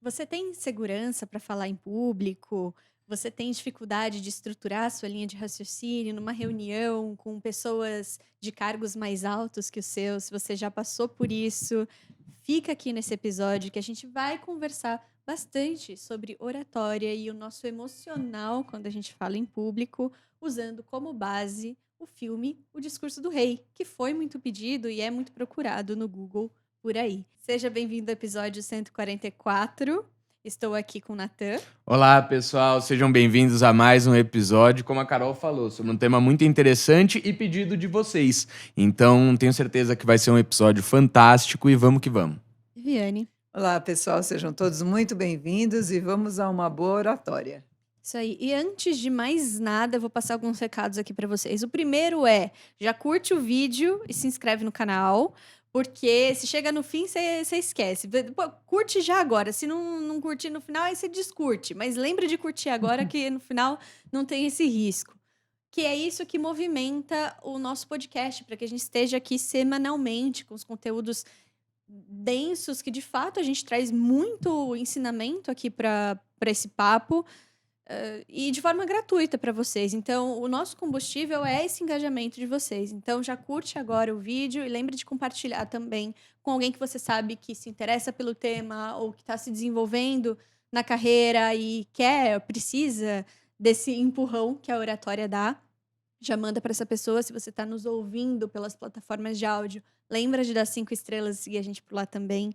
Você tem segurança para falar em público? Você tem dificuldade de estruturar a sua linha de raciocínio numa reunião com pessoas de cargos mais altos que o seu? Se você já passou por isso, fica aqui nesse episódio que a gente vai conversar bastante sobre oratória e o nosso emocional quando a gente fala em público, usando como base o filme O Discurso do Rei, que foi muito pedido e é muito procurado no Google por aí. Seja bem-vindo ao episódio 144. Estou aqui com o Natan. Olá, pessoal, sejam bem-vindos a mais um episódio, como a Carol falou, sobre um tema muito interessante e pedido de vocês. Então, tenho certeza que vai ser um episódio fantástico e vamos que vamos. Viviane. Olá, pessoal, sejam todos muito bem-vindos e vamos a uma boa oratória. Isso aí. E antes de mais nada, eu vou passar alguns recados aqui para vocês. O primeiro é: já curte o vídeo e se inscreve no canal, porque se chega no fim, você esquece. Pô, curte já agora. Se não curtir no final, aí você descurte. Mas lembra de curtir agora, que no final não tem esse risco. Que é isso que movimenta o nosso podcast, para que a gente esteja aqui semanalmente com os conteúdos densos, que de fato a gente traz muito ensinamento aqui para esse papo, e de forma gratuita para vocês. Então, o nosso combustível é esse engajamento de vocês. Então, já curte agora o vídeo e lembre de compartilhar também com alguém que você sabe que se interessa pelo tema ou que está se desenvolvendo na carreira e precisa desse empurrão que a oratória dá. Já manda para essa pessoa. Se você está nos ouvindo pelas plataformas de áudio, lembra de dar 5 estrelas e seguir a gente por lá também,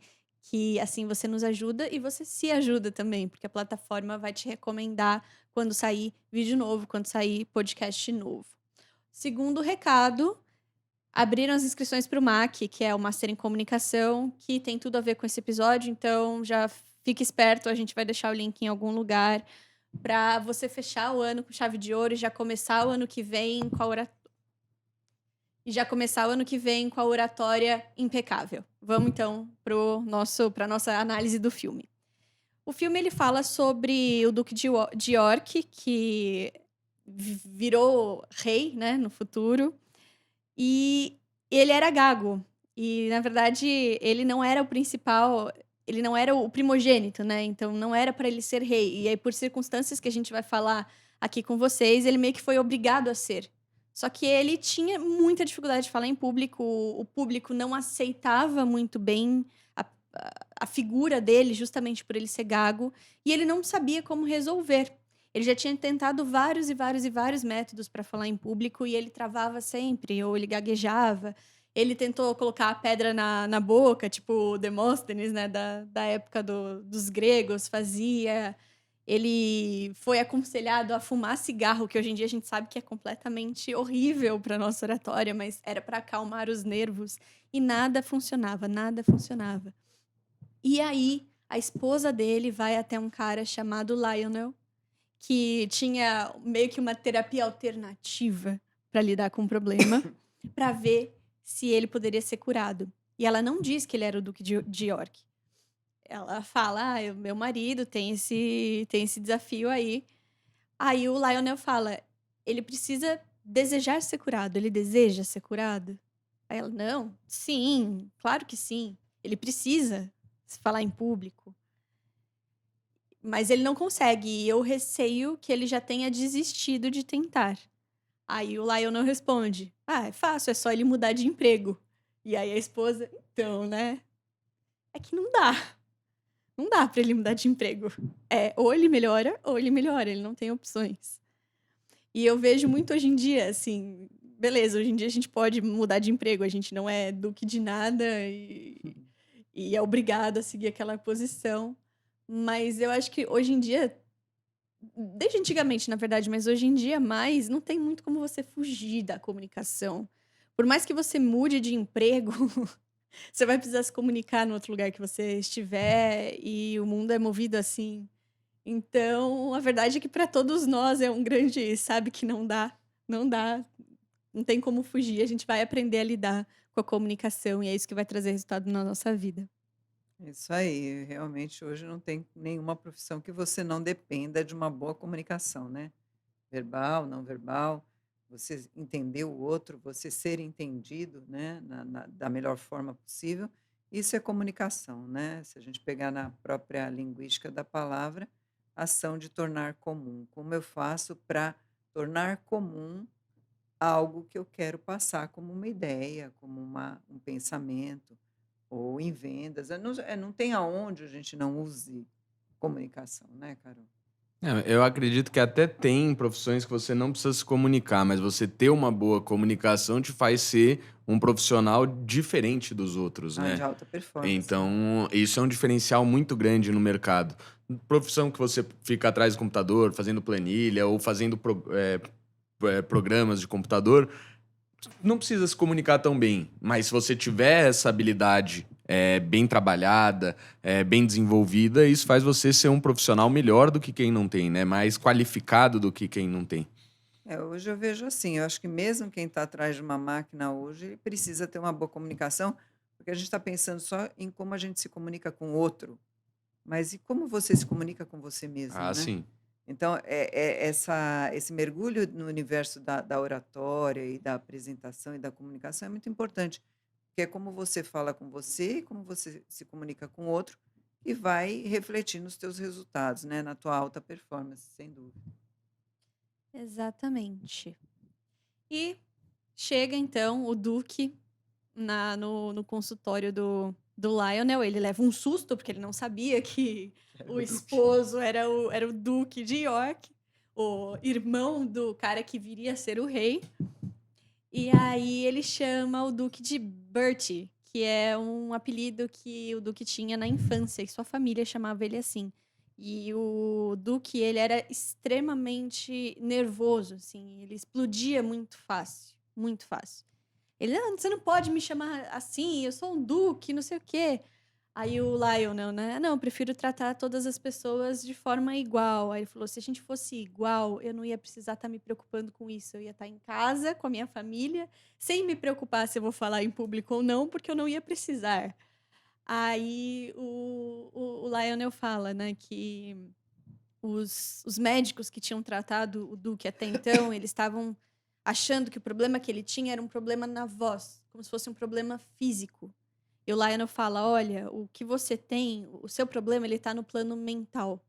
que assim você nos ajuda e você se ajuda também, porque a plataforma vai te recomendar quando sair vídeo novo, quando sair podcast novo. Segundo recado, abriram as inscrições para o MAC, que é o Master em Comunicação, que tem tudo a ver com esse episódio, então já fique esperto, a gente vai deixar o link em algum lugar para você fechar o ano com chave de ouro e já começar o ano que vem com a oratória impecável. Vamos então para a nossa análise do filme. O filme ele fala sobre o Duque de York, que virou rei, né, no futuro, e ele era gago. E, na verdade, ele não era o principal, ele não era o primogênito, né? Então não era para ele ser rei. E aí, por circunstâncias que a gente vai falar aqui com vocês, ele meio que foi obrigado a ser. Só que ele tinha muita dificuldade de falar em público, o público não aceitava muito bem a figura dele, justamente por ele ser gago, e ele não sabia como resolver. Ele já tinha tentado vários e vários e vários métodos para falar em público e ele travava sempre, ou ele gaguejava. Ele tentou colocar a pedra na boca, tipo o Demóstenes, né, da época dos gregos, fazia. Ele foi aconselhado a fumar cigarro, que hoje em dia a gente sabe que é completamente horrível para nossa oratória, mas era para acalmar os nervos. E nada funcionava, nada funcionava. E aí, a esposa dele vai até um cara chamado Lionel, que tinha meio que uma terapia alternativa para lidar com o problema, para ver se ele poderia ser curado. E ela não diz que ele era o Duque de York. Ela fala: meu marido tem esse desafio aí. Aí o Lionel fala: ele precisa desejar ser curado, ele deseja ser curado? Aí ela: não, sim, claro que sim. Ele precisa falar em público. Mas ele não consegue, e eu receio que ele já tenha desistido de tentar. Aí o Lionel não responde: é fácil, é só ele mudar de emprego. E aí a esposa: então, né? É que não dá. Não dá pra ele mudar de emprego. Ou ele melhora, ele não tem opções. E eu vejo muito hoje em dia, assim, beleza, hoje em dia a gente pode mudar de emprego, a gente não é duque de nada e é obrigado a seguir aquela posição. Mas eu acho que hoje em dia, desde antigamente, na verdade, mas hoje em dia mais, não tem muito como você fugir da comunicação. Por mais que você mude de emprego, você vai precisar se comunicar no outro lugar que você estiver e o mundo é movido assim. Então, a verdade é que para todos nós é um grande, sabe que não dá, não dá, não tem como fugir, a gente vai aprender a lidar com a comunicação e é isso que vai trazer resultado na nossa vida. Isso aí, realmente hoje não tem nenhuma profissão que você não dependa de uma boa comunicação, né? Verbal, não verbal, você entender o outro, você ser entendido, né, da melhor forma possível. Isso é comunicação, né? Se a gente pegar na própria linguística da palavra, ação de tornar comum. Como eu faço para tornar comum algo que eu quero passar como uma ideia, como um pensamento, ou em vendas. Não tem aonde a gente não use comunicação, né, Carol? Eu acredito que até tem profissões que você não precisa se comunicar, mas você ter uma boa comunicação te faz ser um profissional diferente dos outros, Ah, de né? alta performance, né? Então, isso é um diferencial muito grande no mercado. Profissão que você fica atrás do computador, fazendo planilha ou fazendo programas de computador, não precisa se comunicar tão bem, mas se você tiver essa habilidade bem trabalhada, bem desenvolvida, isso faz você ser um profissional melhor do que quem não tem, né? Mais qualificado do que quem não tem. Hoje eu vejo assim, eu acho que mesmo quem está atrás de uma máquina hoje, ele precisa ter uma boa comunicação, porque a gente está pensando só em como a gente se comunica com o outro, mas e como você se comunica com você mesmo, Ah, né? sim. Então, esse mergulho no universo da oratória e da apresentação e da comunicação é muito importante, porque é como você fala com você e como você se comunica com o outro, e vai refletir nos teus resultados, né? Na tua alta performance, sem dúvida. Exatamente. E chega então o Duque no consultório do Lionel. Ele leva um susto, porque ele não sabia que Era o o Duque. esposo era o Duque de York, o irmão do cara que viria a ser o rei. E aí ele chama o Duque de Bertie, que é um apelido que o Duque tinha na infância, e sua família chamava ele assim. E o Duque, ele era extremamente nervoso, assim, ele explodia muito fácil, muito fácil. Ele: "Ah, você não pode me chamar assim, eu sou um duque, não sei o quê". Aí o Lionel, né: "Não, eu prefiro tratar todas as pessoas de forma igual". Aí ele falou: "Se a gente fosse igual, eu não ia precisar estar me preocupando com isso. Eu ia estar em casa com a minha família, sem me preocupar se eu vou falar em público ou não, porque eu não ia precisar". Aí o Lionel fala, né, que os médicos que tinham tratado o Duque até então, eles estavam achando que o problema que ele tinha era um problema na voz, como se fosse um problema físico. E o Lionel fala: "Olha, o que você tem, o seu problema, ele tá no plano mental".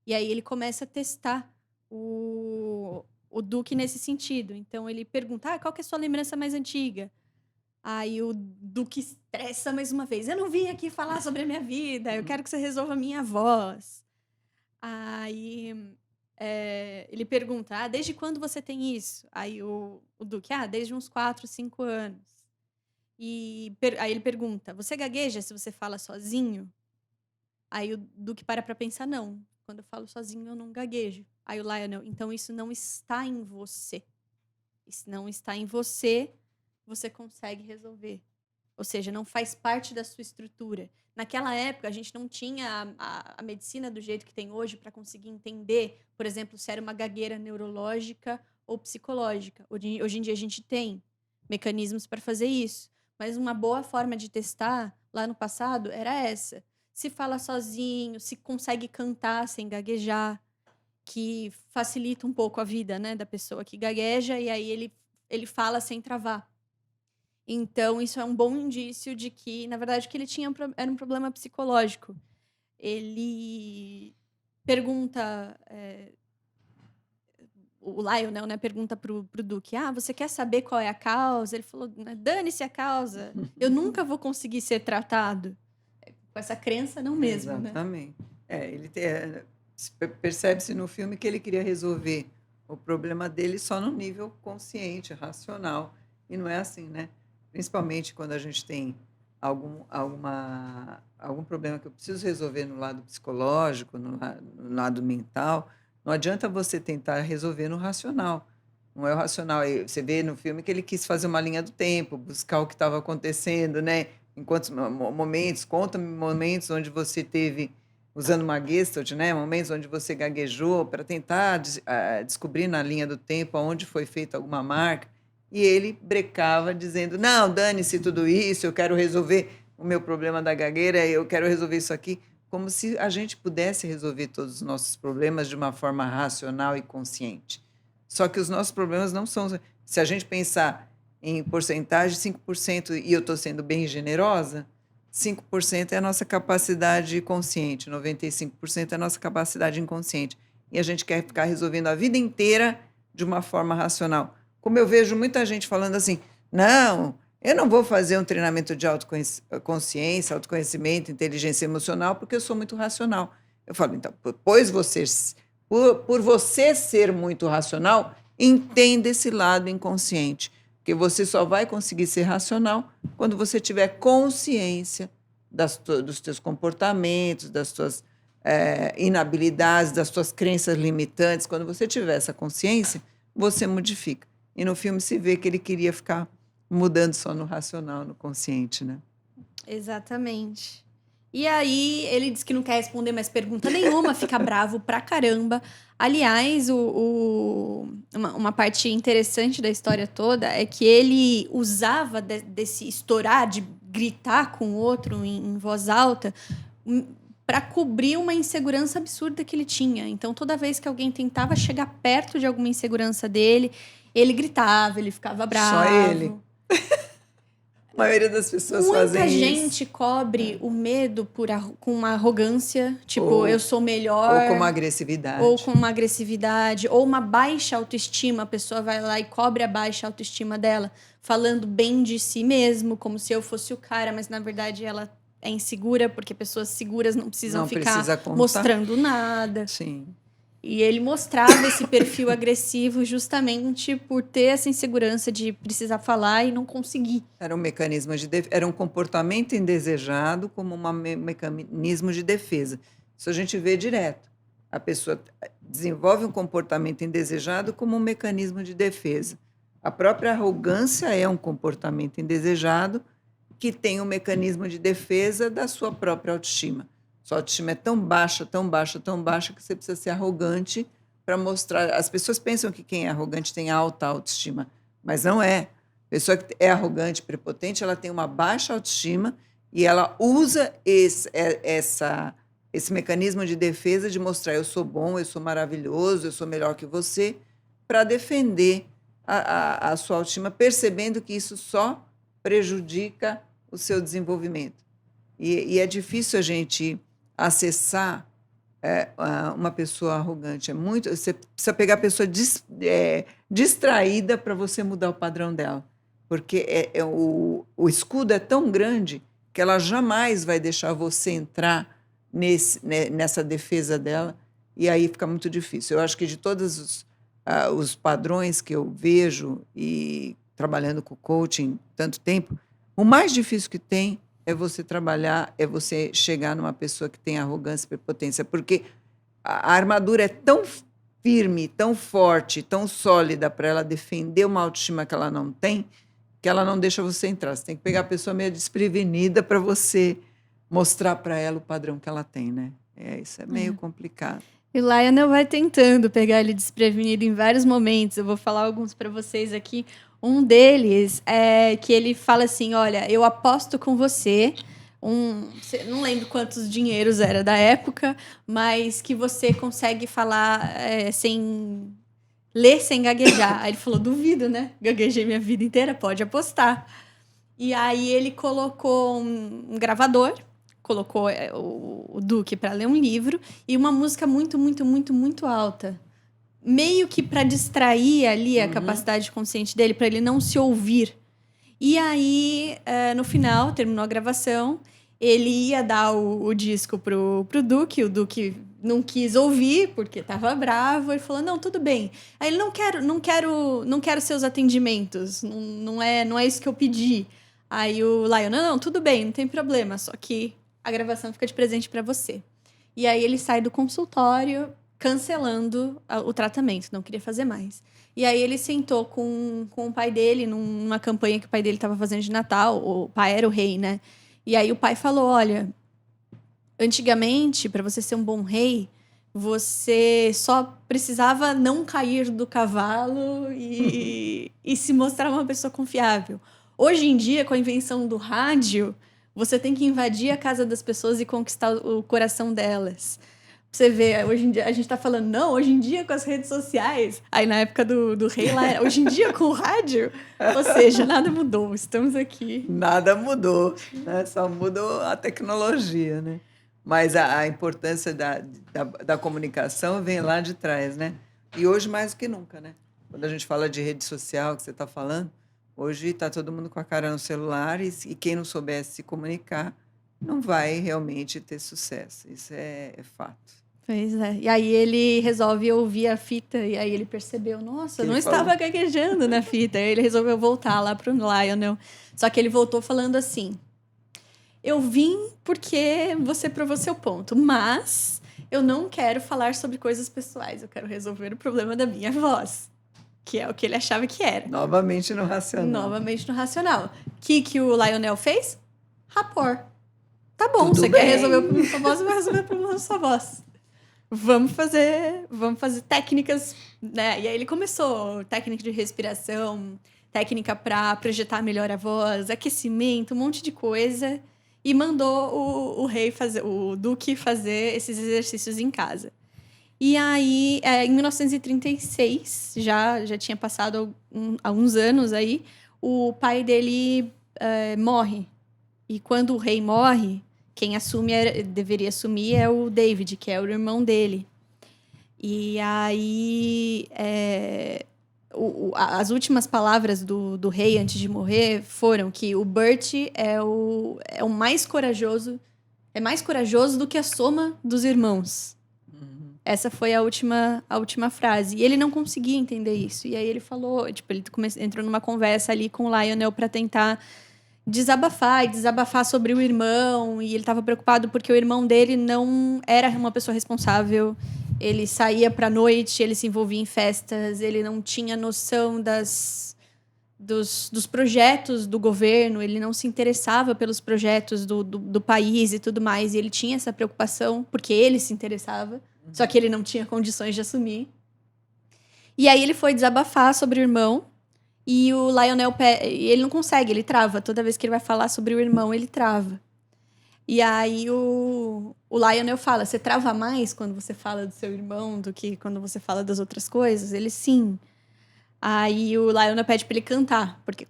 E aí ele começa a testar o Duque nesse sentido. Então ele pergunta: "Ah, qual que é a sua lembrança mais antiga?". Aí o Duque estressa mais uma vez: "Eu não vim aqui falar sobre a minha vida, eu quero que você resolva a minha voz". Aí, ele pergunta: "Ah, desde quando você tem isso?". Aí o Duque: "Ah, desde uns 4, 5 anos". Aí ele pergunta: "Você gagueja se você fala sozinho?". Aí o Duque para pra pensar: "Não, quando eu falo sozinho eu não gaguejo". Aí o Lionel: "Então isso não está em você. Isso não está em você, você consegue resolver". Ou seja, não faz parte da sua estrutura. Naquela época, a gente não tinha a medicina do jeito que tem hoje para conseguir entender, por exemplo, se era uma gagueira neurológica ou psicológica. Hoje em dia a gente tem mecanismos para fazer isso. Mas uma boa forma de testar lá no passado era essa. Se fala sozinho, se consegue cantar sem gaguejar, que facilita um pouco a vida, né, da pessoa que gagueja, e aí ele fala sem travar. Então, isso é um bom indício de que, na verdade, o que ele tinha era um problema psicológico. Ele pergunta, o Lionel, né, pergunta pro Duque: "Ah, você quer saber qual é a causa?". Ele falou: "Dane-se a causa, eu nunca vou conseguir ser tratado". Com essa crença, não mesmo, né? Exatamente. Percebe-se no filme que ele queria resolver o problema dele só no nível consciente, racional. E não é assim, né? Principalmente quando a gente tem algum problema que eu preciso resolver no lado psicológico, no lado mental, não adianta você tentar resolver no racional. Não é o racional. Você vê no filme que ele quis fazer uma linha do tempo, buscar o que estava acontecendo, né? Em quantos momentos, conta-me momentos onde você teve, usando uma Gestalt, né? Momentos onde você gaguejou para tentar descobrir na linha do tempo aonde foi feita alguma marca. E ele brecava dizendo: não, dane-se tudo isso, eu quero resolver o meu problema da gagueira, eu quero resolver isso aqui. Como se a gente pudesse resolver todos os nossos problemas de uma forma racional e consciente. Só que os nossos problemas não são. Se a gente pensar em porcentagem, 5%, e eu estou sendo bem generosa, 5% é a nossa capacidade consciente, 95% é a nossa capacidade inconsciente. E a gente quer ficar resolvendo a vida inteira de uma forma racional. Como eu vejo muita gente falando assim, não, eu não vou fazer um treinamento de autoconsciência, autoconhecimento, inteligência emocional, porque eu sou muito racional. Eu falo, então, por você ser muito racional, entenda esse lado inconsciente. Porque você só vai conseguir ser racional quando você tiver consciência dos teus comportamentos, das tuas inabilidades, das tuas crenças limitantes. Quando você tiver essa consciência, você modifica. E no filme se vê que ele queria ficar mudando só no racional, no consciente, né? Exatamente. E aí, ele diz que não quer responder mais pergunta nenhuma, fica bravo pra caramba. Aliás, uma parte interessante da história toda é que ele usava desse estourar, de gritar com o outro em voz alta, para cobrir uma insegurança absurda que ele tinha. Então, toda vez que alguém tentava chegar perto de alguma insegurança dele, ele gritava, ele ficava bravo. Só ele. A maioria das pessoas fazem isso. Muita gente cobre o medo com uma arrogância, tipo, eu sou melhor. Ou com uma agressividade. Ou com uma agressividade, ou uma baixa autoestima. A pessoa vai lá e cobre a baixa autoestima dela, falando bem de si mesmo, como se eu fosse o cara, mas na verdade ela é insegura, porque pessoas seguras não precisam ficar mostrando nada. Sim. E ele mostrava esse perfil agressivo justamente por ter essa insegurança de precisar falar e não conseguir. Era um mecanismo era um comportamento indesejado como um mecanismo de defesa. Isso a gente vê direto. A pessoa desenvolve um comportamento indesejado como um mecanismo de defesa. A própria arrogância é um comportamento indesejado que tem um mecanismo de defesa da sua própria autoestima. Sua autoestima é tão baixa, tão baixa, tão baixa que você precisa ser arrogante para mostrar. As pessoas pensam que quem é arrogante tem alta autoestima, mas não é. A pessoa que é arrogante, prepotente, ela tem uma baixa autoestima e ela usa esse mecanismo de defesa de mostrar eu sou bom, eu sou maravilhoso, eu sou melhor que você, para defender a sua autoestima, percebendo que isso só prejudica o seu desenvolvimento. E é difícil a gente acessar uma pessoa arrogante. Você precisa pegar a pessoa distraída para você mudar o padrão dela. Porque o escudo é tão grande que ela jamais vai deixar você entrar nessa defesa dela, e aí fica muito difícil. Eu acho que de todos os padrões que eu vejo, e trabalhando com coaching tanto tempo, o mais difícil que tem é você trabalhar, é você chegar numa pessoa que tem arrogância e prepotência, porque a armadura é tão firme, tão forte, tão sólida para ela defender uma autoestima que ela não tem, que ela não deixa você entrar. Você tem que pegar a pessoa meio desprevenida para você mostrar para ela o padrão que ela tem, né? Isso é meio complicado. E o Lionel vai tentando pegar ele desprevenido em vários momentos. Eu vou falar alguns para vocês aqui. Um deles é que ele fala assim, olha, eu aposto com você, não lembro quantos dinheiros era da época, mas que você consegue falar ler sem gaguejar. Aí ele falou, duvido, né? Gaguejei minha vida inteira, pode apostar. E aí ele colocou um gravador, colocou o Duque para ler um livro e uma música muito, muito, muito, muito alta. Meio que para distrair ali a capacidade consciente dele, para ele não se ouvir. E aí, no final, terminou a gravação, ele ia dar o disco pro Duque, o Duque não quis ouvir, porque estava bravo, ele falou, não, tudo bem. Aí ele, não quero seus atendimentos, não é isso que eu pedi. Aí o Lion, não, tudo bem, não tem problema, só que a gravação fica de presente para você. E aí ele sai do consultório, cancelando o tratamento, não queria fazer mais. E aí ele sentou com o pai dele numa campanha que o pai dele estava fazendo de Natal, o pai era o rei, né? E aí o pai falou, olha, antigamente, para você ser um bom rei, você só precisava não cair do cavalo e se mostrar uma pessoa confiável. Hoje em dia, com a invenção do rádio, você tem que invadir a casa das pessoas e conquistar o coração delas. Você vê, hoje em dia, a gente tá falando, não, hoje em dia com as redes sociais. Aí na época do rei lá, era, hoje em dia com o rádio. Ou seja, nada mudou, estamos aqui. Nada mudou, né? Só mudou a tecnologia, né? Mas a importância da comunicação vem lá de trás, né? E hoje mais do que nunca, né? Quando a gente fala de rede social, que você está falando, hoje está todo mundo com a cara no celular e quem não soubesse se comunicar não vai realmente ter sucesso. Isso é fato. Pois é. E aí ele resolve ouvir a fita e aí ele percebeu, nossa, eu não estava gaguejando na fita. Aí ele resolveu voltar lá pro Lionel. Só que ele voltou falando assim: eu vim porque você provou seu ponto, mas eu não quero falar sobre coisas pessoais. Eu quero resolver o problema da minha voz, que é o que ele achava que era. Novamente no racional. Novamente no racional. O que o Lionel fez? Rapor. Tá bom, Tudo você bem. quer resolver o problema da sua voz, eu vou resolver o problema da sua voz. Vamos fazer técnicas, né? E aí ele começou técnica de respiração, técnica para projetar melhor a voz, aquecimento, um monte de coisa. E mandou o Duque fazer esses exercícios em casa. E aí, em 1936, já tinha passado alguns anos aí, o pai dele morre. E quando o rei morre, quem deveria assumir é o David, que é o irmão dele. E aí, as últimas palavras do rei antes de morrer foram que o Bert é o mais corajoso, é mais corajoso do que a soma dos irmãos. Essa foi a última frase. E ele não conseguia entender isso. E aí ele falou, tipo, ele entrou numa conversa ali com o Lionel para tentar desabafar sobre o irmão. E ele estava preocupado porque o irmão dele não era uma pessoa responsável. Ele saía pra noite, ele se envolvia em festas, ele não tinha noção dos projetos do governo, ele não se interessava pelos projetos do país e tudo mais. E ele tinha essa preocupação porque ele se interessava. Só que ele não tinha condições de assumir. E aí ele foi desabafar sobre o irmão. E o Lionel, ele não consegue, ele trava. Toda vez que ele vai falar sobre o irmão, ele trava. E aí o Lionel fala, você trava mais quando você fala do seu irmão do que quando você fala das outras coisas? Ele, sim. Aí o Lionel pede pra ele cantar. Porque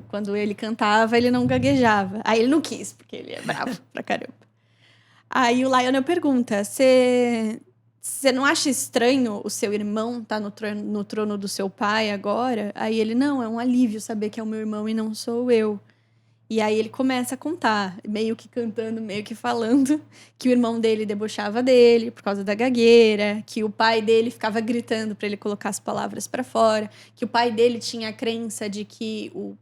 quando ele cantava, ele não gaguejava. Aí ele não quis, porque ele é bravo pra caramba. Aí o Lionel pergunta, você não acha estranho o seu irmão estar no trono do seu pai agora? Aí ele, não, é um alívio saber que é o meu irmão e não sou eu. E aí ele começa a contar, meio que cantando, meio que falando, que o irmão dele debochava dele por causa da gagueira, que o pai dele ficava gritando para ele colocar as palavras para fora, que o pai dele tinha a crença de que o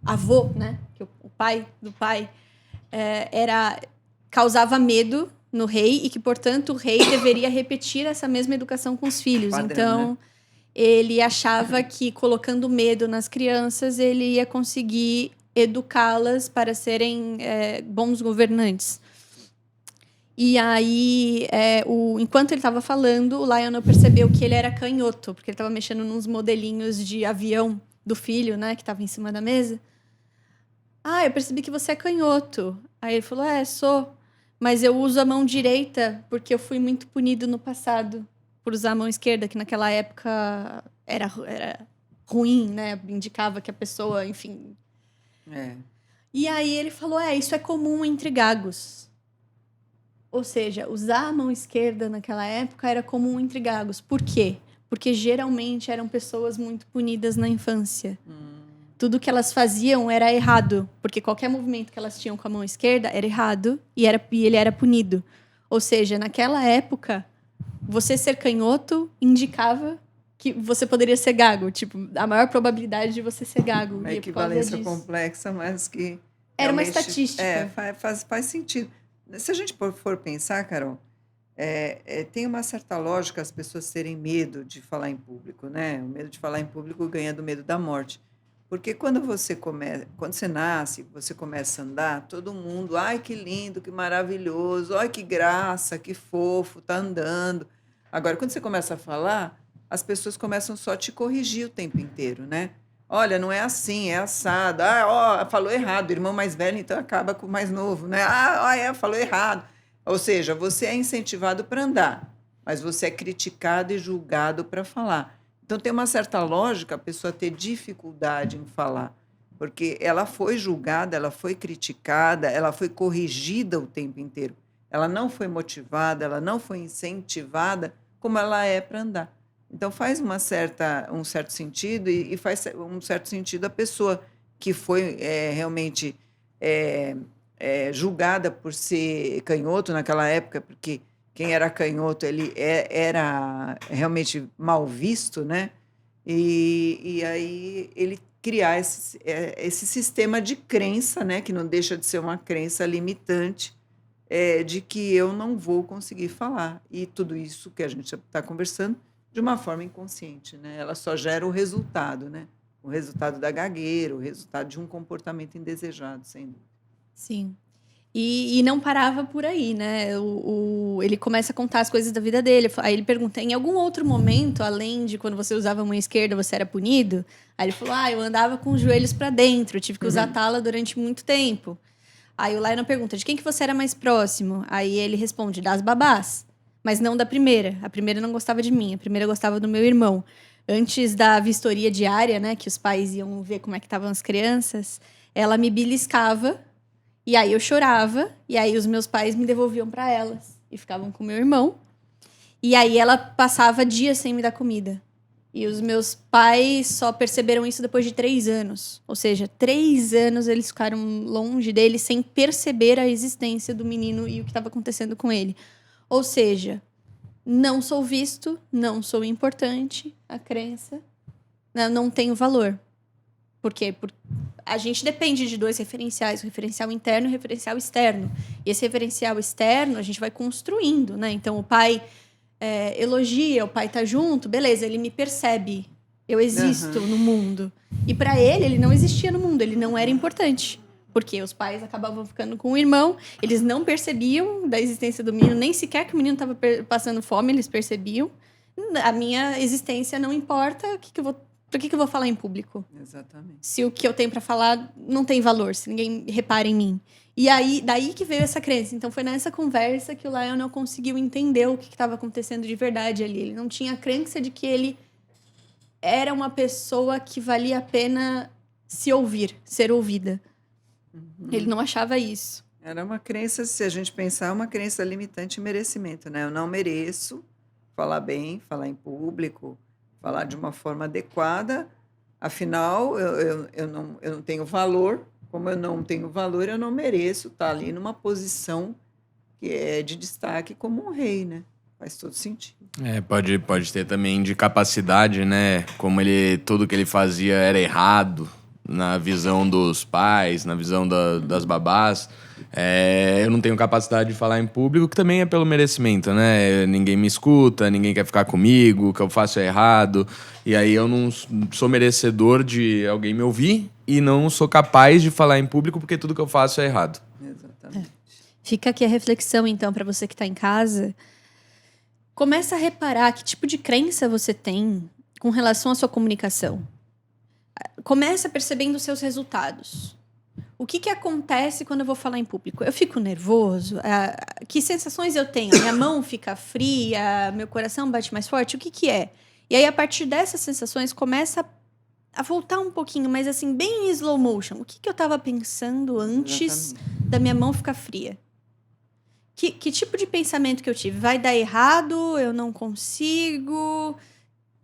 avô, né, que o pai do pai, causava medo no rei e que, portanto, o rei deveria repetir essa mesma educação com os filhos. Padrão, então, né? ele achava que, colocando medo nas crianças, ele ia conseguir educá-las para serem bons governantes. E aí, enquanto ele estava falando, o Lionel percebeu que ele era canhoto, porque ele estava mexendo nos modelinhos de avião do filho, né, que estava em cima da mesa. Ah, eu percebi que você é canhoto. Aí ele falou, sou. Mas eu uso a mão direita porque eu fui muito punido no passado por usar a mão esquerda, que naquela época era ruim, né? Indicava que a pessoa, enfim... E aí ele falou, isso é comum entre gagos. Ou seja, usar a mão esquerda naquela época era comum entre gagos. Por quê? Porque geralmente eram pessoas muito punidas na infância. Tudo que elas faziam era errado, porque qualquer movimento que elas tinham com a mão esquerda era errado e ele era punido. Ou seja, naquela época, você ser canhoto indicava que você poderia ser gago. Tipo, a maior probabilidade de você ser gago. Uma equivalência complexa, mas que... Era uma estatística. Faz sentido. Se a gente for pensar, Carol, tem uma certa lógica as pessoas terem medo de falar em público, né? O medo de falar em público ganha do medo da morte. Porque quando você nasce, você começa a andar, todo mundo, ai, que lindo, que maravilhoso, ai, que graça, que fofo, tá andando. Agora, quando você começa a falar, as pessoas começam só a te corrigir o tempo inteiro, né? Olha, não é assim, é assado. Falou errado, o irmão mais velho, então acaba com o mais novo, né? Falou errado. Ou seja, você é incentivado para andar. mas você é criticado e julgado para falar. Então, tem uma certa lógica a pessoa ter dificuldade em falar, porque ela foi julgada, ela foi criticada, ela foi corrigida o tempo inteiro. Ela não foi motivada, ela não foi incentivada como ela é para andar. Então, faz um certo sentido, e faz um certo sentido a pessoa que foi realmente julgada por ser canhoto naquela época, porque quem era canhoto ele era realmente mal visto, né? E aí ele criar esse sistema de crença, né? Que não deixa de ser uma crença limitante, de que eu não vou conseguir falar. E tudo isso que a gente está conversando de uma forma inconsciente, né? Ela só gera o resultado, né? O resultado da gagueira, o resultado de um comportamento indesejado, sem dúvida. Sim. E não parava por aí, né? Ele começa a contar as coisas da vida dele. Aí ele pergunta, em algum outro momento, além de quando você usava a mão esquerda, você era punido? Aí ele falou, eu andava com os joelhos para dentro, eu tive que usar tala durante muito tempo. Aí o Lionel pergunta, de quem que você era mais próximo? Aí ele responde, das babás, mas não da primeira. A primeira não gostava de mim, a primeira gostava do meu irmão. Antes da vistoria diária, né, que os pais iam ver como é que estavam as crianças, ela me beliscava. E aí eu chorava, e aí os meus pais me devolviam para elas e ficavam com meu irmão. E aí ela passava dias sem me dar comida. E os meus pais só perceberam isso depois de 3 anos. Ou seja, 3 anos eles ficaram longe dele sem perceber a existência do menino e o que estava acontecendo com ele. Ou seja, não sou visto, não sou importante, a crença, não tenho valor. Por quê? Porque a gente depende de 2 referenciais, o referencial interno e o referencial externo. E esse referencial externo a gente vai construindo, né? Então, o pai elogia, o pai tá junto, beleza, ele me percebe. Eu existo no mundo. E para ele não existia no mundo, ele não era importante. Porque os pais acabavam ficando com o irmão, eles não percebiam da existência do menino, nem sequer que o menino estava passando fome, eles percebiam. A minha existência não importa, por que eu vou falar em público? Exatamente. Se o que eu tenho para falar não tem valor, se ninguém repara em mim. E aí, daí que veio essa crença. Então, foi nessa conversa que o Lionel conseguiu entender o que estava acontecendo de verdade ali. Ele não tinha a crença de que ele era uma pessoa que valia a pena se ouvir, ser ouvida. Ele não achava isso. Era uma crença, se a gente pensar, uma crença limitante e merecimento, né? Eu não mereço falar bem, falar em público, falar de uma forma adequada, afinal, eu não tenho valor, como eu não tenho valor, eu não mereço estar ali numa posição que é de destaque como um rei, né? Faz todo sentido. Pode ter também de capacidade, né? Como tudo que ele fazia era errado na visão dos pais, na visão das babás. Eu não tenho capacidade de falar em público, que também é pelo merecimento, né? Ninguém me escuta, ninguém quer ficar comigo, o que eu faço é errado. E aí eu não sou merecedor de alguém me ouvir e não sou capaz de falar em público porque tudo que eu faço é errado. Exatamente. Fica aqui a reflexão, então, para você que está em casa. Começa a reparar que tipo de crença você tem com relação à sua comunicação. Começa percebendo os seus resultados. O que acontece quando eu vou falar em público? Eu fico nervoso? Que sensações eu tenho? Minha mão fica fria? Meu coração bate mais forte? O que é? E aí, a partir dessas sensações, começa a voltar um pouquinho, mas assim, bem em slow motion. O que eu estava pensando antes da minha mão ficar fria? Que tipo de pensamento que eu tive? Vai dar errado? Eu não consigo?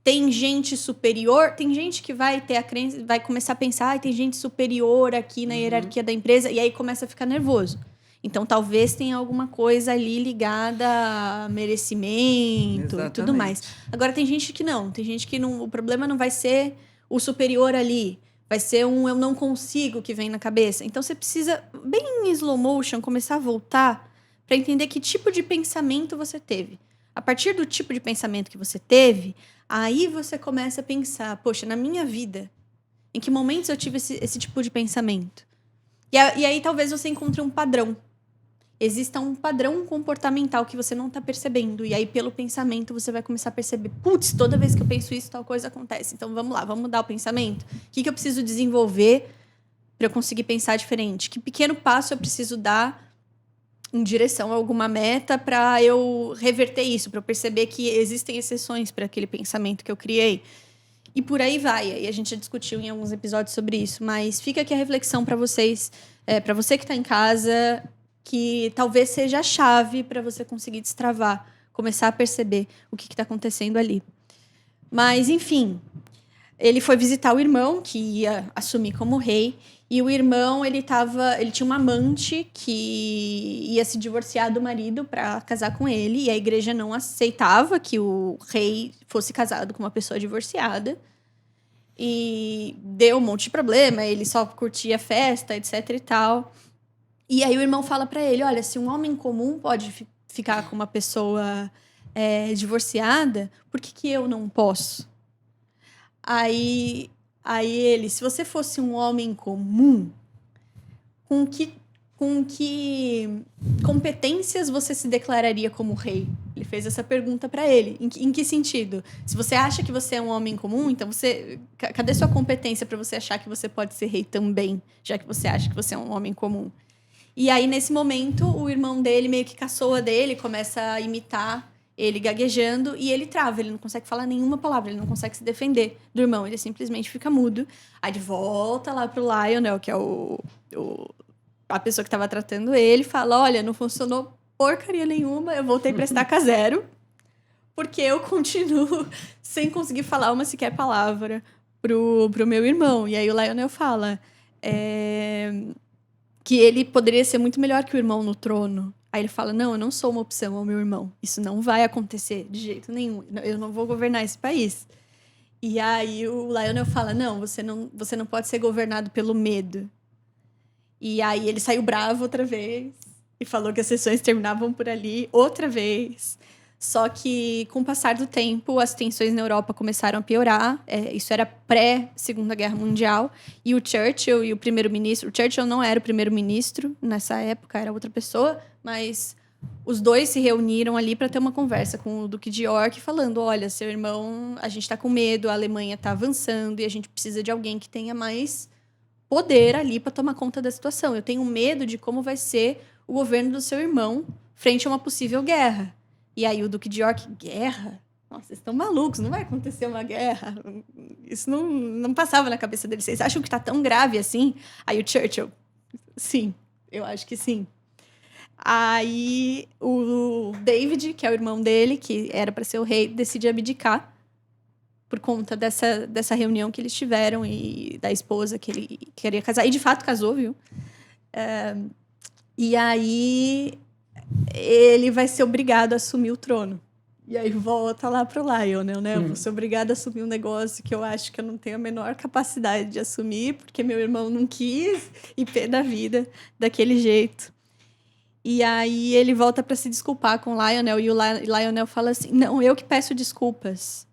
Tem gente superior? Tem gente que vai ter a crença, vai começar a pensar, tem gente superior aqui na hierarquia da empresa, e aí começa a ficar nervoso. Então, talvez tenha alguma coisa ali ligada a merecimento e tudo mais. Agora, tem gente que não. Tem gente que não, o problema não vai ser o superior ali. Vai ser eu não consigo que vem na cabeça. Então, você precisa, bem em slow motion, começar a voltar para entender que tipo de pensamento você teve. A partir do tipo de pensamento que você teve, aí você começa a pensar, poxa, na minha vida, em que momentos eu tive esse tipo de pensamento? E aí talvez você encontre um padrão. Exista um padrão comportamental que você não está percebendo. E aí, pelo pensamento, você vai começar a perceber, putz, toda vez que eu penso isso, tal coisa acontece. Então, vamos lá, vamos mudar o pensamento? O que eu preciso desenvolver para eu conseguir pensar diferente? Que pequeno passo eu preciso dar em direção a alguma meta para eu reverter isso, para eu perceber que existem exceções para aquele pensamento que eu criei. E por aí vai. E a gente já discutiu em alguns episódios sobre isso, mas fica aqui a reflexão para vocês, para você que está em casa, que talvez seja a chave para você conseguir destravar, começar a perceber o que está acontecendo ali. Mas, enfim, ele foi visitar o irmão, que ia assumir como rei, e o irmão, ele tinha uma amante que ia se divorciar do marido para casar com ele, e a igreja não aceitava que o rei fosse casado com uma pessoa divorciada. E deu um monte de problema, ele só curtia festa, etc e tal. E aí o irmão fala para ele, olha, se um homem comum pode ficar com uma pessoa divorciada, por que eu não posso? Aí ele, se você fosse um homem comum, com que competências você se declararia como rei? Ele fez essa pergunta para ele. Em que sentido? Se você acha que você é um homem comum, então cadê sua competência para você achar que você pode ser rei também, já que você acha que você é um homem comum? E aí, nesse momento, o irmão dele meio que caçoa dele, começa a imitar ele gaguejando, e ele trava, ele não consegue falar nenhuma palavra, ele não consegue se defender do irmão, ele simplesmente fica mudo. Aí ele volta lá pro Lionel, que é a pessoa que estava tratando ele, fala, olha, não funcionou porcaria nenhuma, eu voltei pra estaca zero, porque eu continuo sem conseguir falar uma sequer palavra pro meu irmão. E aí o Lionel fala que ele poderia ser muito melhor que o irmão no trono. Aí ele fala, não, eu não sou uma opção ao meu irmão. Isso não vai acontecer de jeito nenhum. Eu não vou governar esse país. E aí o Lionel fala, não, você não pode ser governado pelo medo. E aí ele saiu bravo outra vez e falou que as sessões terminavam por ali outra vez. Só que, com o passar do tempo, as tensões na Europa começaram a piorar. Isso era pré-Segunda Guerra Mundial. E o Churchill e o primeiro-ministro... O Churchill não era o primeiro-ministro nessa época, era outra pessoa. Mas os dois se reuniram ali para ter uma conversa com o Duque de York, falando, olha, seu irmão, a gente está com medo, a Alemanha está avançando e a gente precisa de alguém que tenha mais poder ali para tomar conta da situação. Eu tenho medo de como vai ser o governo do seu irmão frente a uma possível guerra. E aí o Duque de York, guerra? Nossa, vocês estão malucos, não vai acontecer uma guerra. Isso não passava na cabeça deles. Vocês acham que tá tão grave assim? Aí o Churchill, sim, eu acho que sim. Aí o David, que é o irmão dele, que era para ser o rei, decide abdicar por conta dessa reunião que eles tiveram e da esposa que ele queria casar. E de fato casou, viu? E aí ele vai ser obrigado a assumir o trono. E aí volta lá pro Lionel, né? Eu vou ser obrigado a assumir um negócio que eu acho que eu não tenho a menor capacidade de assumir, porque meu irmão não quis, e pé da vida, daquele jeito. E aí ele volta para se desculpar com o Lionel, e o Lionel fala assim, não, eu que peço desculpas.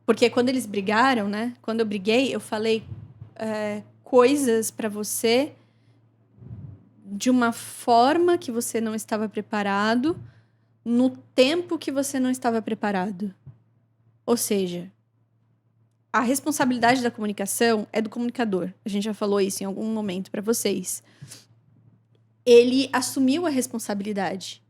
Porque quando eles brigaram, né? Quando eu briguei, eu falei coisas para você de uma forma que você não estava preparado, no tempo que você não estava preparado. Ou seja, a responsabilidade da comunicação é do comunicador. A gente já falou isso em algum momento para vocês. Ele assumiu a responsabilidade.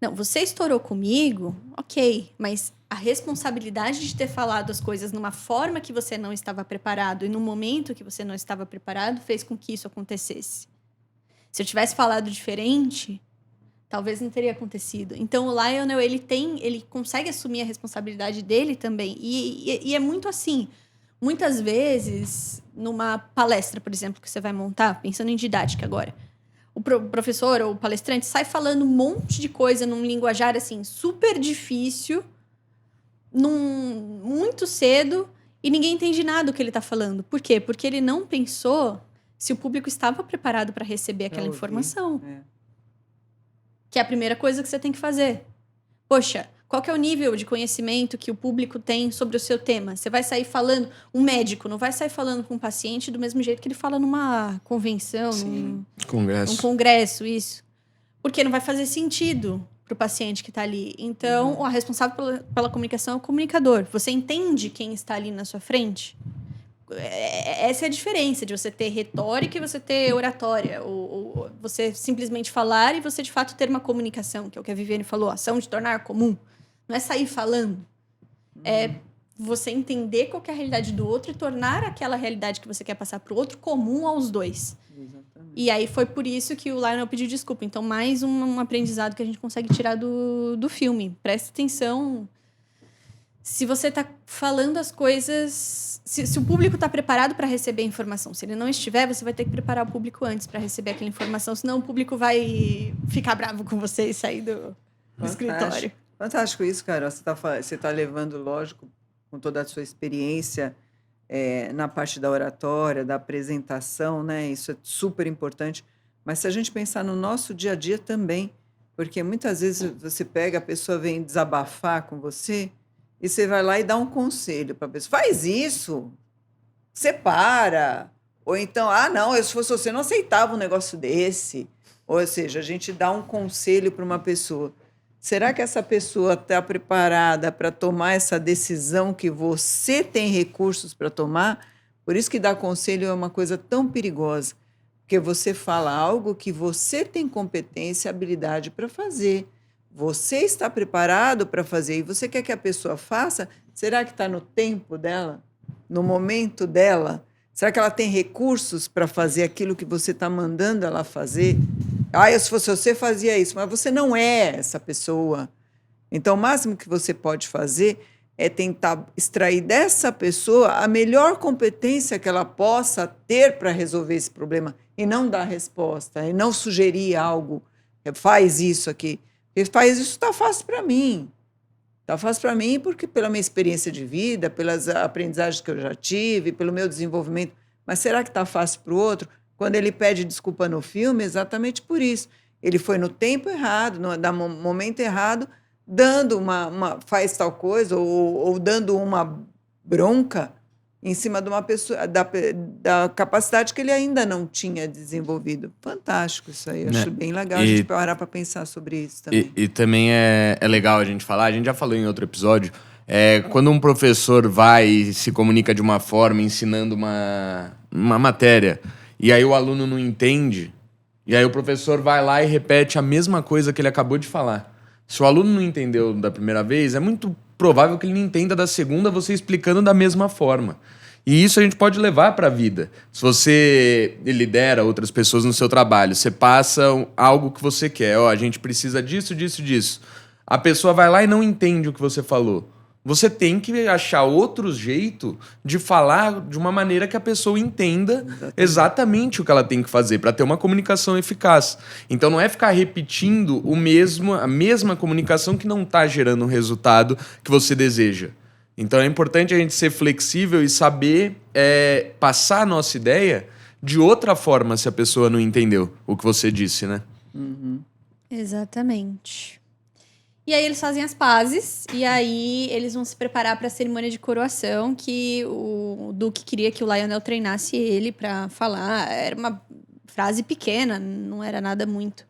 Não, você estourou comigo, ok, mas a responsabilidade de ter falado as coisas numa forma que você não estava preparado e no momento que você não estava preparado fez com que isso acontecesse. Se eu tivesse falado diferente, talvez não teria acontecido. Então, o Lionel, ele consegue assumir a responsabilidade dele também. E é muito assim. Muitas vezes, numa palestra, por exemplo, que você vai montar, pensando em didática agora, o professor ou o palestrante sai falando um monte de coisa num linguajar, assim, super difícil, muito cedo, e ninguém entende nada do que ele está falando. Por quê? Porque ele não pensou se o público estava preparado para receber aquela informação. Que é a primeira coisa que você tem que fazer. Poxa, qual que é o nível de conhecimento que o público tem sobre o seu tema? Você vai sair falando... Um médico não vai sair falando com um paciente do mesmo jeito que ele fala numa convenção, num congresso, isso. Porque não vai fazer sentido para o paciente que está ali. Então, o responsável pela comunicação é o comunicador. Você entende quem está ali na sua frente? Essa é a diferença de você ter retórica e você ter oratória. Ou você simplesmente falar e você, de fato, ter uma comunicação, que é o que a Viviane falou, ação de tornar comum. Não é sair falando. É você entender qual que é a realidade do outro e tornar aquela realidade que você quer passar para o outro comum aos dois. Exatamente. E aí foi por isso que o Lionel pediu desculpa. Então, mais um aprendizado que a gente consegue tirar do filme. Preste atenção. Se você está falando as coisas... Se o público está preparado para receber a informação. Se ele não estiver, você vai ter que preparar o público antes para receber aquela informação. Senão o público vai ficar bravo com você e sair do escritório. Fantástico isso, Carol. Você tá levando, lógico, com toda a sua experiência na parte da oratória, da apresentação, né? Isso é super importante. Mas se a gente pensar no nosso dia a dia também, porque muitas vezes você pega, a pessoa vem desabafar com você e você vai lá e dá um conselho para a pessoa. Faz isso, separa. Ou então, não, se fosse você, não aceitava um negócio desse. Ou seja, a gente dá um conselho para uma pessoa. Será que essa pessoa está preparada para tomar essa decisão que você tem recursos para tomar? Por isso que dar conselho é uma coisa tão perigosa, porque você fala algo que você tem competência e habilidade para fazer. Você está preparado para fazer e você quer que a pessoa faça? Será que está no tempo dela? No momento dela? Será que ela tem recursos para fazer aquilo que você está mandando ela fazer? Se fosse você, fazia isso. Mas você não é essa pessoa. Então, o máximo que você pode fazer é tentar extrair dessa pessoa a melhor competência que ela possa ter para resolver esse problema e não dar resposta, e não sugerir algo. Faz isso aqui. Porque faz isso, está fácil para mim. Está fácil para mim porque pela minha experiência de vida, pelas aprendizagens que eu já tive, pelo meu desenvolvimento. Mas será que está fácil para o outro? Quando ele pede desculpa no filme, exatamente por isso. Ele foi no tempo errado, no momento errado, dando faz tal coisa, ou dando uma bronca em cima de uma pessoa, da capacidade que ele ainda não tinha desenvolvido. Fantástico isso aí. Eu acho bem legal a gente parar para pensar sobre isso também. E também é legal a gente falar, a gente já falou em outro episódio, quando um professor vai e se comunica de uma forma, ensinando uma matéria, e aí o aluno não entende, e aí o professor vai lá e repete a mesma coisa que ele acabou de falar. Se o aluno não entendeu da primeira vez, é muito provável que ele não entenda da segunda, você explicando da mesma forma. E isso a gente pode levar para a vida. Se você lidera outras pessoas no seu trabalho, você passa algo que você quer. A gente precisa disso, disso, disso. A pessoa vai lá e não entende o que você falou. Você tem que achar outro jeito de falar de uma maneira que a pessoa entenda exatamente o que ela tem que fazer para ter uma comunicação eficaz. Então não é ficar repetindo a mesma comunicação que não está gerando o resultado que você deseja. Então é importante a gente ser flexível e saber passar a nossa ideia de outra forma se a pessoa não entendeu o que você disse, né? Uhum. Exatamente. E aí eles fazem as pazes, e aí eles vão se preparar para a cerimônia de coroação, que o Duque queria que o Lionel treinasse ele para falar. Era uma frase pequena, não era nada muito.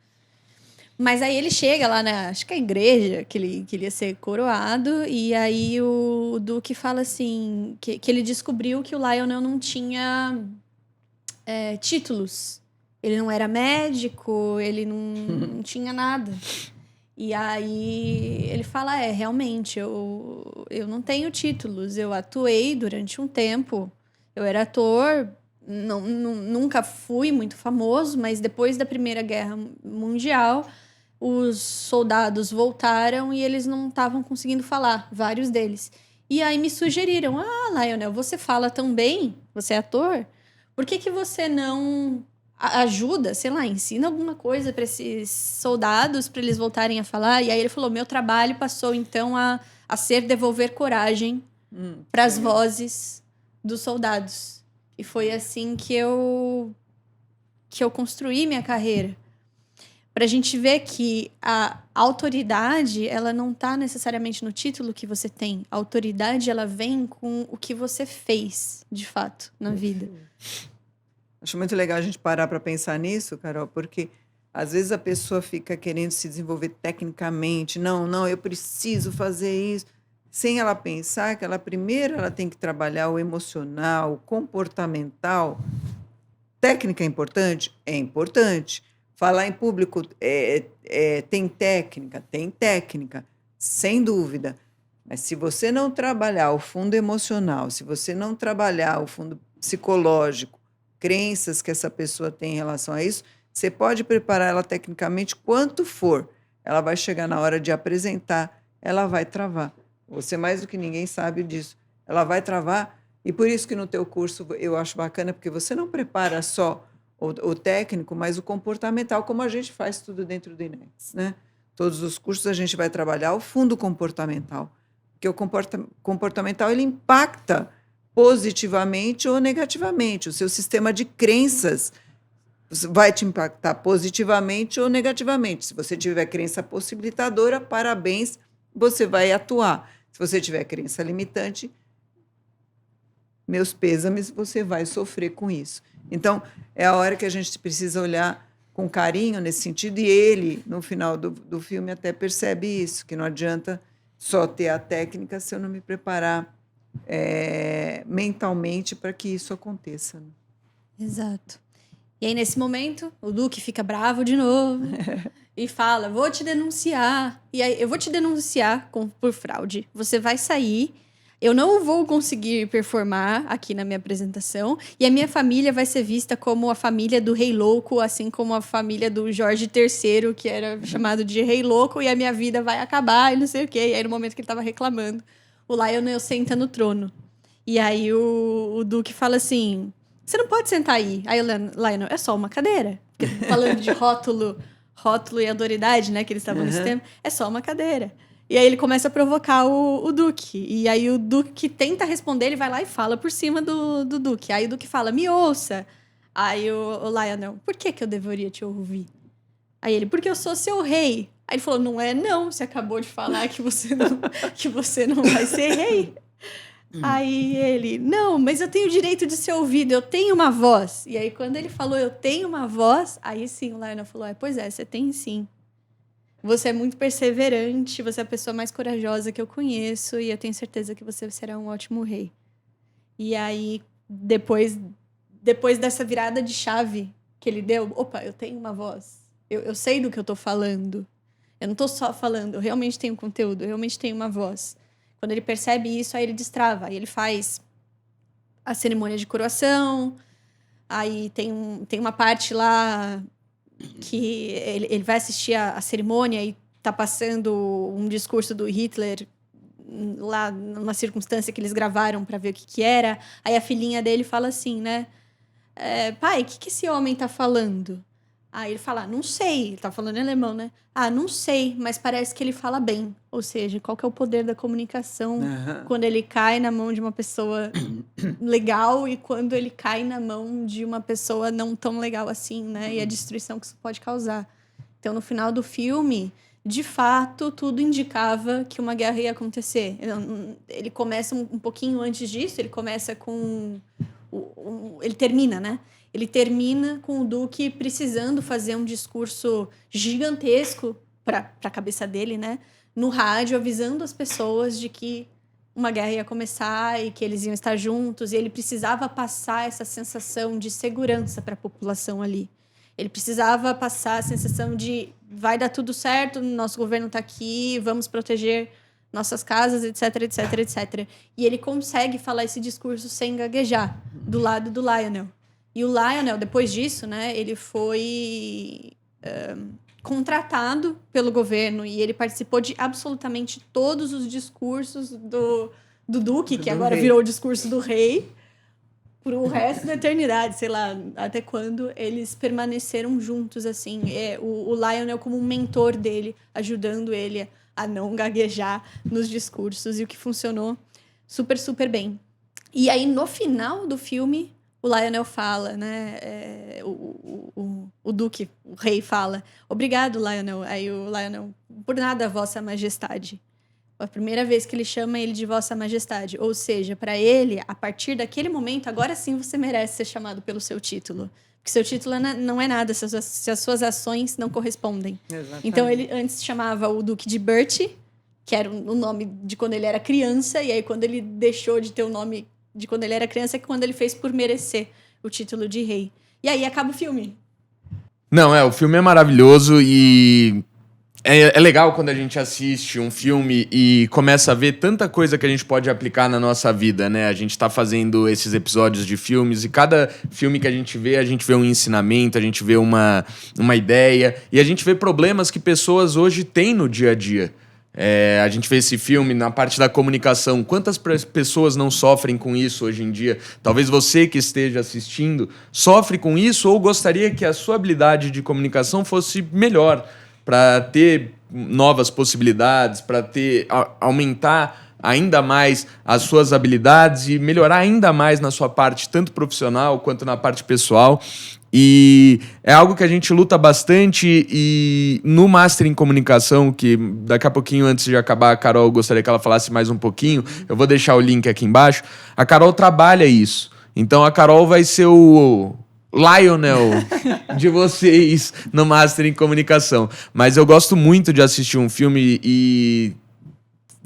Mas aí ele chega lá acho que é a igreja, que ele queria ser coroado, e aí o Duque fala assim, que ele descobriu que o Lionel não tinha títulos. Ele não era médico, ele não tinha nada. E aí ele fala, realmente, eu não tenho títulos, eu atuei durante um tempo, eu era ator, nunca fui muito famoso, mas depois da Primeira Guerra Mundial, os soldados voltaram e eles não estavam conseguindo falar, vários deles. E aí me sugeriram, Lionel, você fala tão bem, você é ator, por que você não ajuda, sei lá, ensina alguma coisa para esses soldados, para eles voltarem a falar? E aí ele falou, meu trabalho passou então a ser devolver coragem para as vozes dos soldados. E foi assim que eu construí minha carreira. Para a gente ver que a autoridade, ela não está necessariamente no título que você tem. A autoridade, ela vem com o que você fez, de fato, na vida. Acho muito legal a gente parar para pensar nisso, Carol, porque às vezes a pessoa fica querendo se desenvolver tecnicamente. Não, eu preciso fazer isso. sem ela pensar que primeiro ela tem que trabalhar o emocional, o comportamental. Técnica é importante? É importante. Falar em público tem técnica? Tem técnica, sem dúvida. Mas se você não trabalhar o fundo emocional, se você não trabalhar o fundo psicológico, crenças que essa pessoa tem em relação a isso, você pode preparar ela tecnicamente quanto for. Ela vai chegar na hora de apresentar, ela vai travar. Você mais do que ninguém sabe disso. Ela vai travar, e por isso que no teu curso eu acho bacana, porque você não prepara só o técnico, mas o comportamental, como a gente faz tudo dentro do INEX, né? Todos os cursos a gente vai trabalhar o fundo comportamental, porque o comportamental ele impacta positivamente ou negativamente. O seu sistema de crenças vai te impactar positivamente ou negativamente. Se você tiver crença possibilitadora, parabéns, você vai atuar. Se você tiver crença limitante, meus pêsames, você vai sofrer com isso. Então, é a hora que a gente precisa olhar com carinho nesse sentido, e ele, no final do filme, até percebe isso, que não adianta só ter a técnica se eu não me preparar mentalmente para que isso aconteça. Né? Exato. E aí, nesse momento, o Duque fica bravo de novo e fala, vou te denunciar. E aí, eu vou te denunciar por fraude. Você vai sair, eu não vou conseguir performar aqui na minha apresentação, e a minha família vai ser vista como a família do Rei Louco, assim como a família do Jorge III, que era chamado de Rei Louco, e a minha vida vai acabar, e não sei o quê. E aí, no momento que ele estava reclamando, o Lionel senta no trono. E aí, o Duque fala assim... Você não pode sentar aí. Aí o Lionel, é só uma cadeira. Porque, falando de rótulo e autoridade, né? Que eles estavam nesse tempo. É só uma cadeira. E aí ele começa a provocar o Duque. E aí o Duque tenta responder, ele vai lá e fala por cima do Duque. Aí o Duque fala, me ouça. Aí o Lionel, por que eu deveria te ouvir? Aí ele, porque eu sou seu rei. Aí ele falou, não é não. Você acabou de falar que você não vai ser rei. Aí ele, não, mas eu tenho o direito de ser ouvido, eu tenho uma voz. E aí, quando ele falou, eu tenho uma voz, aí sim, o Lionel falou, pois é, você tem sim. Você é muito perseverante, você é a pessoa mais corajosa que eu conheço, e eu tenho certeza que você será um ótimo rei. E aí, depois dessa virada de chave que ele deu, opa, eu tenho uma voz, eu sei do que eu tô falando. Eu não tô só falando, eu realmente tenho conteúdo, eu realmente tenho uma voz. Quando ele percebe isso, aí ele destrava. Aí ele faz a cerimônia de coroação. Aí tem uma parte lá que ele vai assistir a cerimônia e tá passando um discurso do Hitler lá numa circunstância que eles gravaram para ver o que era. Aí a filhinha dele fala assim, né? Pai, o que esse homem tá falando? Aí ele fala, não sei. Ele tá falando em alemão, né? Não sei, mas parece que ele fala bem. Ou seja, qual que é o poder da comunicação quando ele cai na mão de uma pessoa legal e quando ele cai na mão de uma pessoa não tão legal assim, né? E a destruição que isso pode causar. Então, no final do filme, de fato, tudo indicava que uma guerra ia acontecer. Ele começa um pouquinho antes disso, ele começa com... ele termina, né? Ele termina com o Duque precisando fazer um discurso gigantesco para a cabeça dele, né? No rádio, avisando as pessoas de que uma guerra ia começar e que eles iam estar juntos. E ele precisava passar essa sensação de segurança para a população ali. Ele precisava passar a sensação de vai dar tudo certo, nosso governo está aqui, vamos proteger nossas casas, etc, etc, etc. E ele consegue falar esse discurso sem gaguejar, do lado do Lionel. E o Lionel, depois disso, né, ele foi contratado pelo governo e ele participou de absolutamente todos os discursos do Duque, que agora virou o discurso do rei, por o resto da eternidade, sei lá, até quando eles permaneceram juntos, assim. O Lionel como um mentor dele, ajudando ele a não gaguejar nos discursos, e o que funcionou super, super bem. E aí, no final do filme, o Lionel fala, né? O Duque, o rei, fala: obrigado, Lionel. Aí o Lionel, por nada, Vossa Majestade. A primeira vez que ele chama ele de Vossa Majestade. Ou seja, para ele, a partir daquele momento, agora sim você merece ser chamado pelo seu título. Porque seu título não é nada se as suas ações não correspondem. Exatamente. Então, ele antes chamava o Duque de Bertie, que era o nome de quando ele era criança, e aí quando ele deixou de ter o nome de quando ele era criança, é quando ele fez por merecer o título de rei. E aí acaba o filme. Não, o filme é maravilhoso e é legal quando a gente assiste um filme e começa a ver tanta coisa que a gente pode aplicar na nossa vida, né? A gente tá fazendo esses episódios de filmes e cada filme que a gente vê um ensinamento, a gente vê uma ideia e a gente vê problemas que pessoas hoje têm no dia a dia. A gente vê esse filme na parte da comunicação. Quantas pessoas não sofrem com isso hoje em dia? Talvez você que esteja assistindo sofre com isso ou gostaria que a sua habilidade de comunicação fosse melhor para ter novas possibilidades, para aumentar ainda mais as suas habilidades e melhorar ainda mais na sua parte, tanto profissional quanto na parte pessoal. E é algo que a gente luta bastante e no Master em Comunicação, que daqui a pouquinho, antes de acabar, a Carol gostaria que ela falasse mais um pouquinho, eu vou deixar o link aqui embaixo, a Carol trabalha isso. Então a Carol vai ser o Lionel de vocês no Master em Comunicação. Mas eu gosto muito de assistir um filme e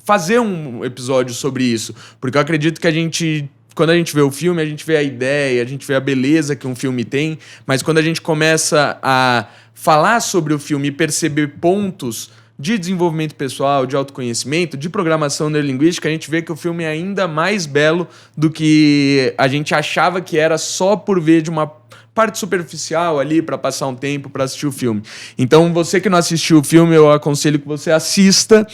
fazer um episódio sobre isso, porque eu acredito que quando a gente vê o filme, a gente vê a ideia, a gente vê a beleza que um filme tem, mas quando a gente começa a falar sobre o filme e perceber pontos de desenvolvimento pessoal, de autoconhecimento, de programação neurolinguística, a gente vê que o filme é ainda mais belo do que a gente achava que era só por ver de uma parte superficial ali para passar um tempo para assistir o filme. Então, você que não assistiu o filme, eu aconselho que você assista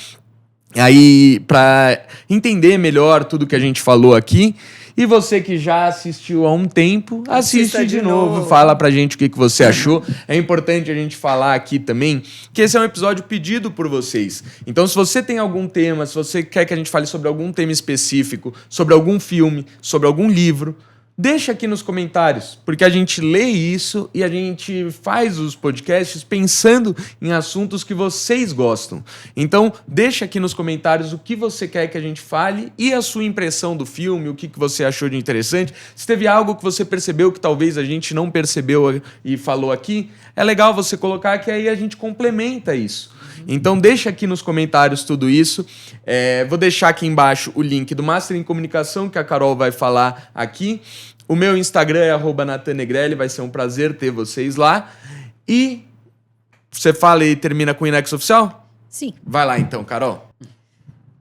aí para entender melhor tudo que a gente falou aqui. E você que já assistiu há um tempo, assiste de novo. Fala pra gente o que você achou. É importante a gente falar aqui também que esse é um episódio pedido por vocês. Então, se você tem algum tema, se você quer que a gente fale sobre algum tema específico, sobre algum filme, sobre algum livro, deixa aqui nos comentários, porque a gente lê isso e a gente faz os podcasts pensando em assuntos que vocês gostam. Então, deixa aqui nos comentários o que você quer que a gente fale e a sua impressão do filme, o que você achou de interessante. Se teve algo que você percebeu que talvez a gente não percebeu e falou aqui, é legal você colocar que aí a gente complementa isso. Então deixa aqui nos comentários tudo isso. Vou deixar aqui embaixo o link do Master em Comunicação, que a Carol vai falar aqui. O meu Instagram é @NathanNegrelli, vai ser um prazer ter vocês lá. E você fala e termina com o Inex Oficial? Sim. Vai lá então, Carol.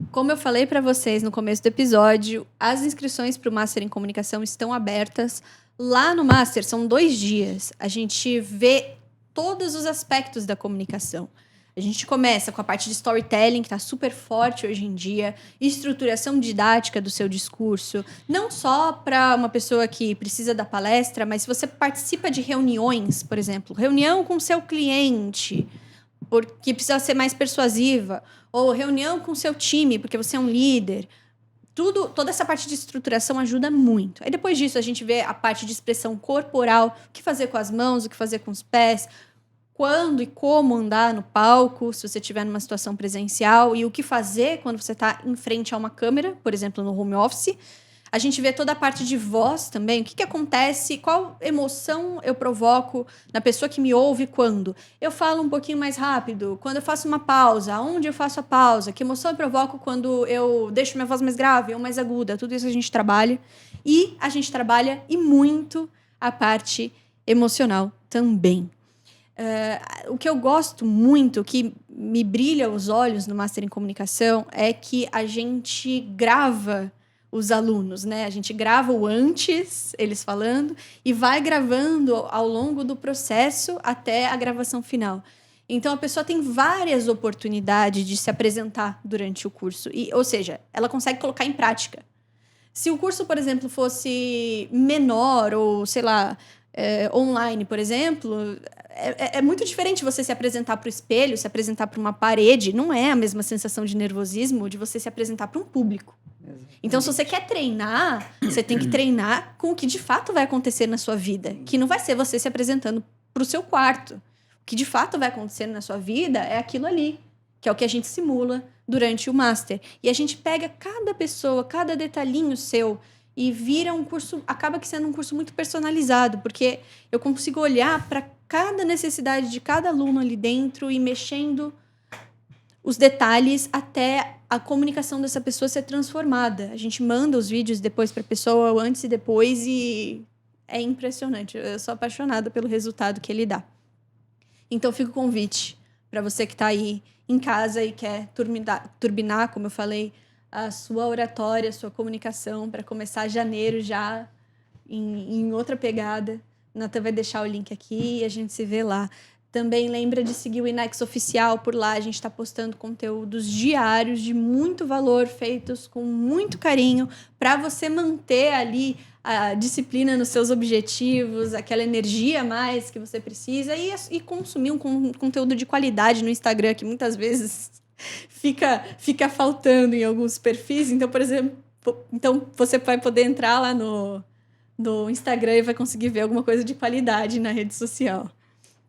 Como eu falei para vocês no começo do episódio, as inscrições para o Master em Comunicação estão abertas. Lá no Master, são 2 dias. A gente vê todos os aspectos da comunicação. A gente começa com a parte de storytelling, que está super forte hoje em dia, estruturação didática do seu discurso, não só para uma pessoa que precisa da palestra, mas se você participa de reuniões, por exemplo, reunião com seu cliente, porque precisa ser mais persuasiva, ou reunião com seu time, porque você é um líder. Toda essa parte de estruturação ajuda muito. Aí depois disso a gente vê a parte de expressão corporal, o que fazer com as mãos, o que fazer com os pés, quando e como andar no palco, se você estiver numa situação presencial, e o que fazer quando você está em frente a uma câmera, por exemplo, no home office. A gente vê toda a parte de voz também, o que acontece, qual emoção eu provoco na pessoa que me ouve quando eu falo um pouquinho mais rápido, quando eu faço uma pausa, onde eu faço a pausa, que emoção eu provoco quando eu deixo minha voz mais grave ou mais aguda, tudo isso a gente trabalha. E a gente trabalha e muito a parte emocional também. O que eu gosto muito, o que me brilha os olhos no Master em Comunicação é que a gente grava os alunos, né? A gente grava o antes, eles falando, e vai gravando ao longo do processo até a gravação final. Então, a pessoa tem várias oportunidades de se apresentar durante o curso. Ou seja, ela consegue colocar em prática. Se o curso, por exemplo, fosse menor ou, sei lá, online, por exemplo, é muito diferente você se apresentar para o espelho, se apresentar para uma parede. Não é a mesma sensação de nervosismo de você se apresentar para um público. Então, se você quer treinar, você tem que treinar com o que de fato vai acontecer na sua vida. Que não vai ser você se apresentando para o seu quarto. O que de fato vai acontecer na sua vida é aquilo ali, que é o que a gente simula durante o Master. E a gente pega cada pessoa, cada detalhinho seu e vira um curso, acaba que sendo um curso muito personalizado, porque eu consigo olhar para cada necessidade de cada aluno ali dentro e mexendo os detalhes até a comunicação dessa pessoa ser transformada. A gente manda os vídeos depois para a pessoa, o antes e depois, e é impressionante. Eu sou apaixonada pelo resultado que ele dá. Então, fica o convite para você que está aí em casa e quer turbinar, como eu falei, a sua oratória, a sua comunicação, para começar janeiro já em outra pegada. Nathan vai deixar o link aqui e a gente se vê lá. Também lembra de seguir o Inex Oficial por lá. A gente está postando conteúdos diários de muito valor, feitos com muito carinho, para você manter ali a disciplina nos seus objetivos, aquela energia a mais que você precisa e consumir um conteúdo de qualidade no Instagram, que muitas vezes fica faltando em alguns perfis. Então, por exemplo, você vai poder entrar lá no Instagram e vai conseguir ver alguma coisa de qualidade na rede social.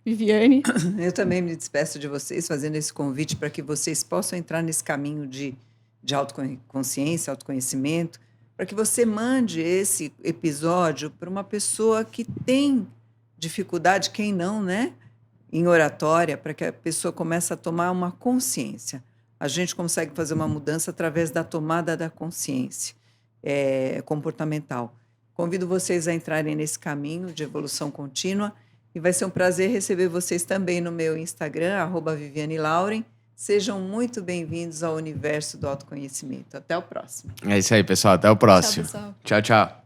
Viviane? Eu também me despeço de vocês, fazendo esse convite para que vocês possam entrar nesse caminho de autoconsciência, autoconhecimento, para que você mande esse episódio para uma pessoa que tem dificuldade, quem não, né? Em oratória, para que a pessoa comece a tomar uma consciência. A gente consegue fazer uma mudança através da tomada da consciência comportamental. Convido vocês a entrarem nesse caminho de evolução contínua e vai ser um prazer receber vocês também no meu Instagram, @VivianeLauren. Sejam muito bem-vindos ao universo do autoconhecimento. Até o próximo. É isso aí, pessoal. Até o próximo. Tchau, pessoal. Tchau, tchau.